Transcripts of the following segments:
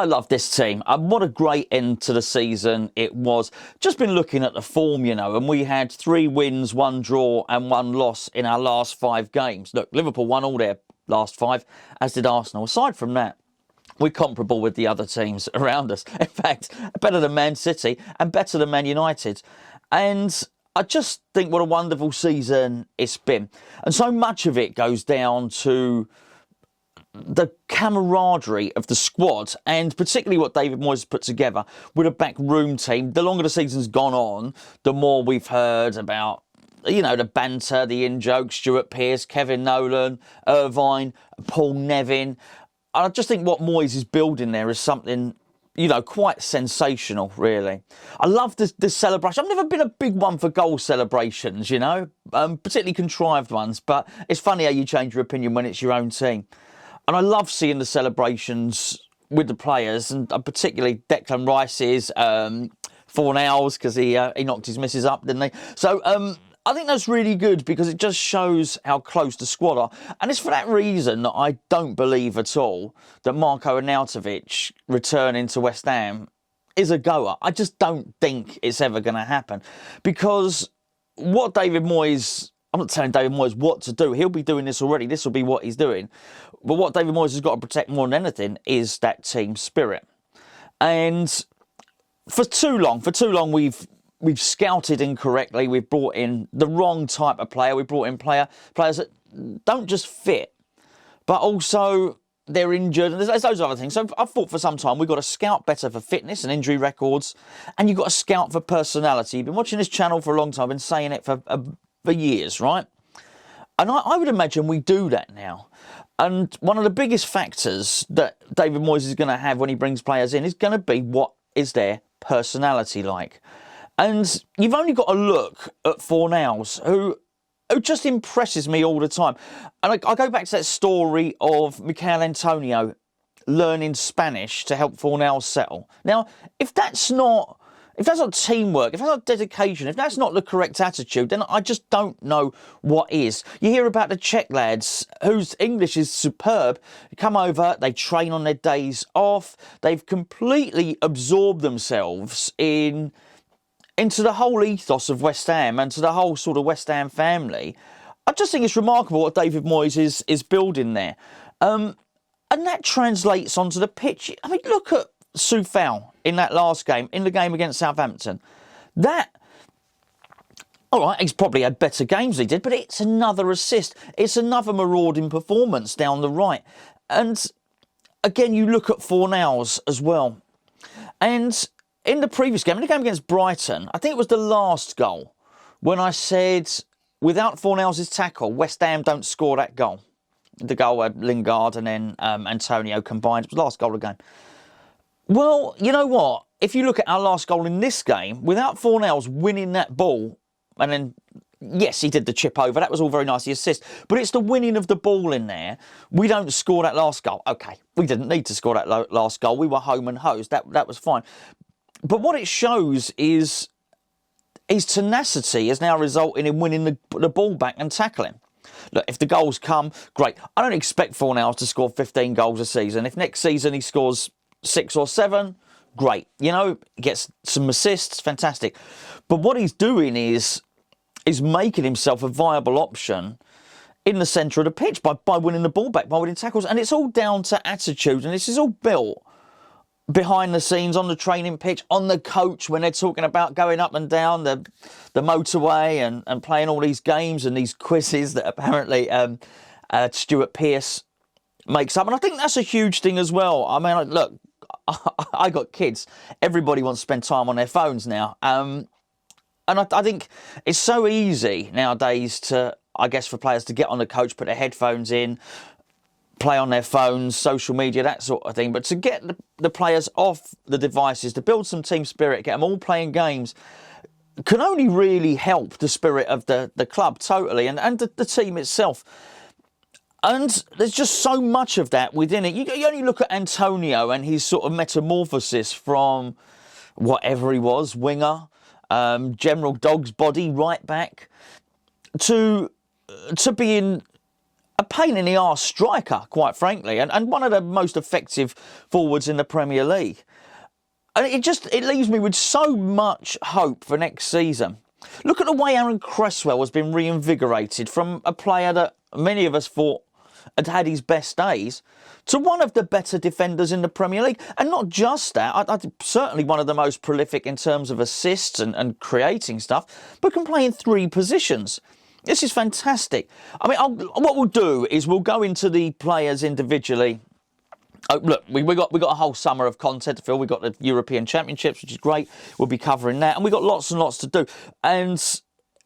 love this team. What a great end to the season it was. Just been looking at the form, and we had 3 wins, 1 draw and 1 loss in our last 5 games. Look, Liverpool won all their last 5, as did Arsenal. Aside from that, we're comparable with the other teams around us. In fact, better than Man City and better than Man United. And I just think what a wonderful season it's been. And so much of it goes down to the camaraderie of the squad, and particularly what David Moyes put together with a backroom team. The longer the season's gone on, the more we've heard about, the banter, the in-jokes, Stuart Pearce, Kevin Nolan, Irvine, Paul Nevin. I just think what Moyes is building there is something, quite sensational, really. I love the celebration. I've never been a big one for goal celebrations, particularly contrived ones, but it's funny how you change your opinion when it's your own team. And I love seeing the celebrations with the players, and particularly Declan Rice's, Fornals, because he knocked his missus up, didn't he? So I think that's really good because it just shows how close the squad are. And it's for that reason that I don't believe at all that Marko Arnautovic returning to West Ham is a goer. I just don't think it's ever going to happen, because what David Moyes... I'm not telling David Moyes what to do. He'll be doing this already. This will be what he's doing. But what David Moyes has got to protect more than anything is that team spirit. And for too long we've scouted incorrectly. We've brought in the wrong type of player. We've brought in players that don't just fit, but also they're injured. And there's loads of other things. So I've thought for some time we've got to scout better for fitness and injury records, and you've got to scout for personality. You've been watching this channel for a long time. I've been saying it for years, right? And I would imagine we do that now. And one of the biggest factors that David Moyes is going to have when he brings players in is going to be what is their personality like. And you've only got to look at Fornals, who just impresses me all the time. And I go back to that story of Michail Antonio learning Spanish to help Fornals settle. Now, if that's not teamwork, if that's not dedication, if that's not the correct attitude, then I just don't know what is. You hear about the Czech lads whose English is superb. They come over, they train on their days off. They've completely absorbed themselves into the whole ethos of West Ham and to the whole sort of West Ham family. I just think it's remarkable what David Moyes is building there. And that translates onto the pitch. I mean, look at Soufal in that last game, in the game against Southampton. All right, he's probably had better games than he did, but it's another assist. It's another marauding performance down the right. And again, you look at Fornals as well. And in the previous game, in the game against Brighton, I think it was the last goal, when I said, without Fornals' tackle, West Ham don't score that goal. The goal had Lingard and then Antonio combined. It was the last goal of the game. Well, you know what? If you look at our last goal in this game, without Fornals winning that ball, and then, yes, he did the chip over. That was all very nice, the assist. But it's the winning of the ball in there. We don't score that last goal. OK, we didn't need to score that last goal. We were home and hosed. That was fine. But what it shows is his tenacity has now resulted in winning the ball back and tackling. Look, if the goals come, great. I don't expect Fornals to score 15 goals a season. If next season he scores 6 or 7, great. Gets some assists, fantastic. But what he's doing is making himself a viable option in the centre of the pitch by winning the ball back, by winning tackles. And it's all down to attitude. And this is all built behind the scenes, on the training pitch, on the coach, when they're talking about going up and down the motorway and playing all these games and these quizzes that apparently Stuart Pearce makes up. And I think that's a huge thing as well. I mean, look, I got kids. Everybody wants to spend time on their phones now. And I think it's so easy nowadays to, I guess, for players to get on the coach, put their headphones in, play on their phones, social media, that sort of thing. But to get the players off the devices, to build some team spirit, get them all playing games, can only really help the spirit of the club totally, and the team itself. And there's just so much of that within it. You only look at Antonio and his sort of metamorphosis from whatever he was, winger, general dog's body, right back, to being a pain in the arse striker, quite frankly, and one of the most effective forwards in the Premier League. And it leaves me with so much hope for next season. Look at the way Aaron Cresswell has been reinvigorated from a player that many of us thought had his best days to one of the better defenders in the Premier League. And not just that, I certainly one of the most prolific in terms of assists and creating stuff, but can play in 3 positions. This is fantastic. I mean, what we'll do is we'll go into the players individually. Oh, look, we got a whole summer of content to fill. We've got the European Championships, which is great. We'll be covering that. And we've got lots and lots to do. And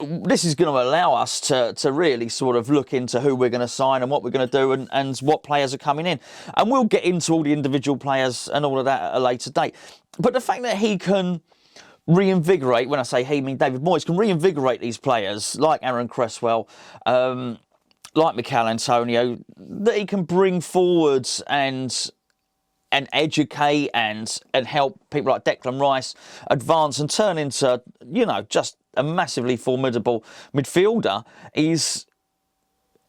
this is going to allow us to really sort of look into who we're going to sign and what we're going to do and what players are coming in. And we'll get into all the individual players and all of that at a later date. But the fact that he can reinvigorate, when I say he, I mean David Moyes, can reinvigorate these players like Aaron Cresswell, like Mikel Antonio, that he can bring forwards and educate and help people like Declan Rice advance and turn into, you know, just a massively formidable midfielder is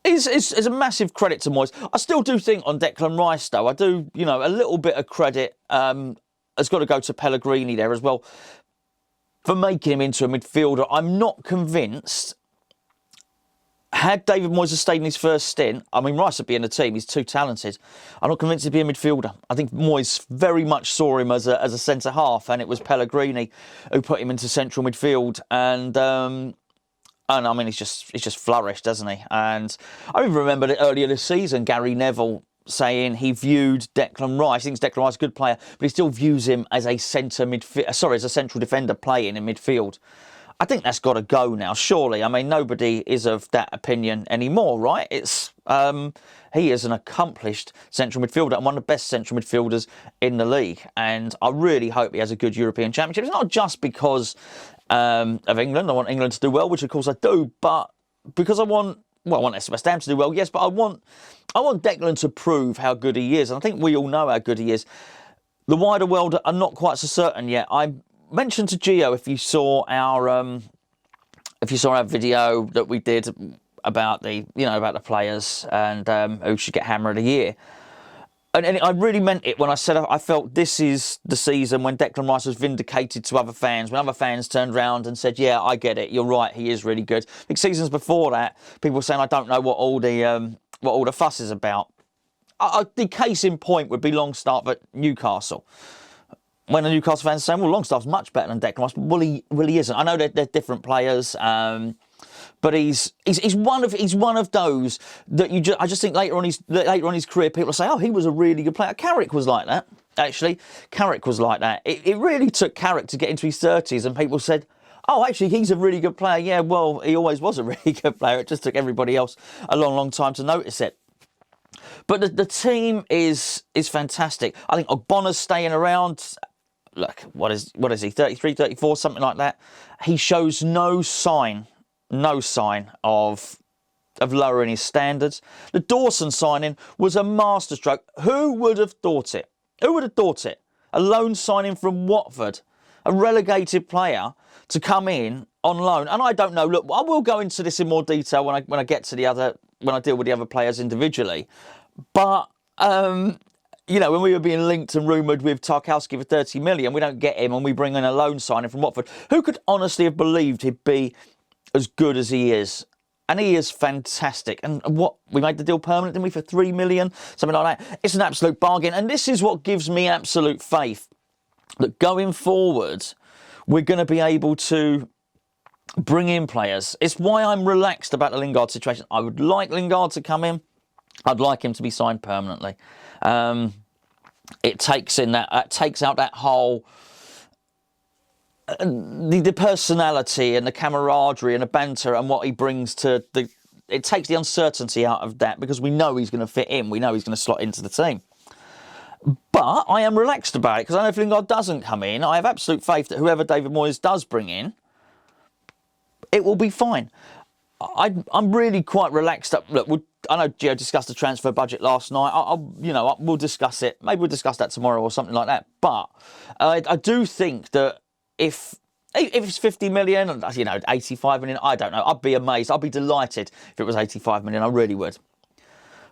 a massive credit to Moyes. I still do think on Declan Rice, though, I do, you know, a little bit of credit has got to go to Pellegrini there as well for making him into a midfielder. I'm not convinced. Had David Moyes stayed in his first stint, I mean, Rice would be in the team. He's too talented. I'm not convinced he'd be a midfielder. I think Moyes very much saw him as a centre-half, and it was Pellegrini who put him into central midfield. And I mean, he's just flourished, hasn't he? And I even remember that earlier this season, Gary Neville saying he viewed Declan Rice. He thinks Declan Rice is a good player, but he still views him as a as a central defender playing in midfield. I think that's got to go now, surely. I mean, nobody is of that opinion anymore, right? It's he is an accomplished central midfielder and one of the best central midfielders in the league. And I really hope he has a good European Championship. It's not just because of England. I want England to do well, which of course I do, but because I want West Ham to do well, yes, but I want Declan to prove how good he is. And I think we all know how good he is. The wider world are not quite so certain yet. I mentioned to Gio, if you saw our video that we did about the players and who should get Hammer of the Year, and I really meant it when I said I felt this is the season when Declan Rice was vindicated to other fans, when other fans turned around and said, yeah, I get it, you're right, he is really good. I think seasons before that, people were saying I don't know what all the fuss is about. The case in point would be Longstaff at Newcastle. When the Newcastle fans are saying, well, Longstaff's much better than Declan Rice, well, he isn't. I know they're different players, but he's one of those that I just think later on his career, people will say, oh, he was a really good player. Carrick was like that, actually. Carrick was like that. It really took Carrick to get into his 30s, and people said, oh, actually, he's a really good player. Yeah, well, he always was a really good player. It just took everybody else a long, long time to notice it. But the team is fantastic. I think Ogbonna's staying around. Look, what is he, 33, 34, something like that? He shows no sign of lowering his standards. The Dawson signing was a masterstroke. Who would have thought it? Who would have thought it? A loan signing from Watford, a relegated player, to come in on loan. And I don't know, look, I will go into this in more detail when I get to when I deal with the other players individually. But when we were being linked and rumoured with Tarkowski for 30 million, we don't get him and we bring in a loan signing from Watford. Who could honestly have believed he'd be as good as he is? And he is fantastic. And we made the deal permanent, didn't we, for 3 million? Something like that. It's an absolute bargain. And this is what gives me absolute faith that going forward, we're going to be able to bring in players. It's why I'm relaxed about the Lingard situation. I would like Lingard to come in. I'd like him to be signed permanently. It takes out that whole the personality and the camaraderie and the banter and what he brings to it takes the uncertainty out of that, because we know he's going to fit in. We know he's going to slot into the team. But I am relaxed about it, because I know if Lingard doesn't come in, I have absolute faith that whoever David Moyes does bring in, it will be fine. I'm really quite relaxed. Look, I know Gio discussed the transfer budget last night. We'll discuss it. Maybe we'll discuss that tomorrow or something like that. But I do think that if it's 50 million, 85 million, I don't know. I'd be amazed. I'd be delighted if it was 85 million. I really would.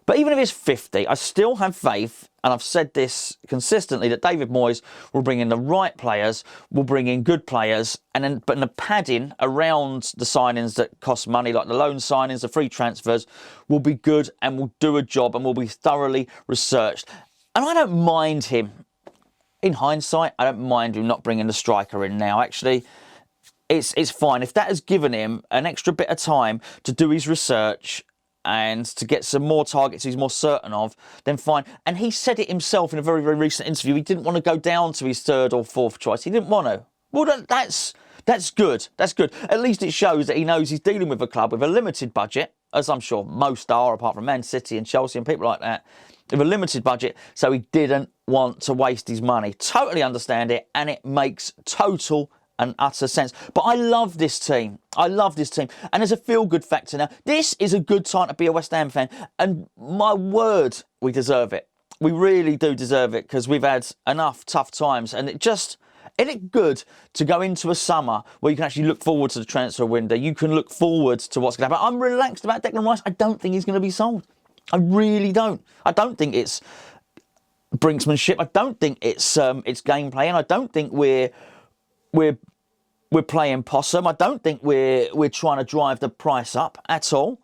But even if it's 50, I still have faith, and I've said this consistently, that David Moyes will bring in the right players, will bring in good players, but the padding around the signings that cost money, like the loan signings, the free transfers, will be good and will do a job and will be thoroughly researched. And I don't mind him. In hindsight, I don't mind him not bringing the striker in now. Actually, it's fine. If that has given him an extra bit of time to do his research and to get some more targets he's more certain of, then fine. And he said it himself in a very, very recent interview. He didn't want to go down to his third or fourth choice. He didn't want to. Well, that's good. That's good. At least it shows that he knows he's dealing with a club with a limited budget, as I'm sure most are, apart from Man City and Chelsea and people like that, with a limited budget. So he didn't want to waste his money. Totally understand it, and it makes total and utter sense. But I love this team. I love this team. And there's a feel-good factor now. This is a good time to be a West Ham fan. And my word, we deserve it. We really do deserve it, because we've had enough tough times. And isn't it good to go into a summer where you can actually look forward to the transfer window? You can look forward to what's going to happen. I'm relaxed about Declan Rice. I don't think he's going to be sold. I really don't. I don't think it's brinksmanship. I don't think it's gameplay. And I don't think we're playing possum. I don't think we're trying to drive the price up at all.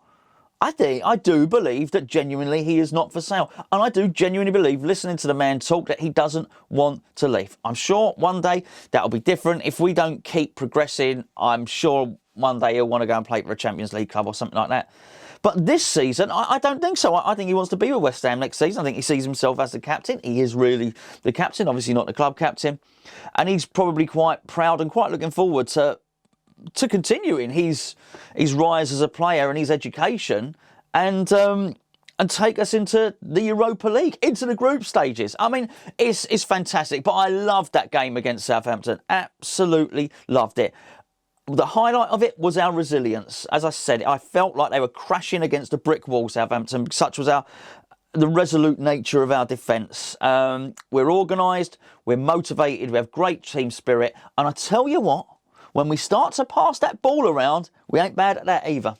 I do believe that genuinely he is not for sale. And I do genuinely believe, listening to the man talk, that he doesn't want to leave. I'm sure one day that'll be different. If we don't keep progressing, I'm sure one day he'll want to go and play for a Champions League club or something like that. But this season, I don't think so. I think he wants to be with West Ham next season. I think he sees himself as the captain. He is really the captain, obviously not the club captain. And he's probably quite proud and quite looking forward to continuing his rise as a player and his education, and take us into the Europa League, into the group stages. I mean, it's fantastic. But I loved that game against Southampton. Absolutely loved it. The highlight of it was our resilience. As I said, I felt like they were crashing against a brick wall, Southampton. Such was the resolute nature of our defence. We're organised, we're motivated, we have great team spirit. And I tell you what, when we start to pass that ball around, we ain't bad at that either.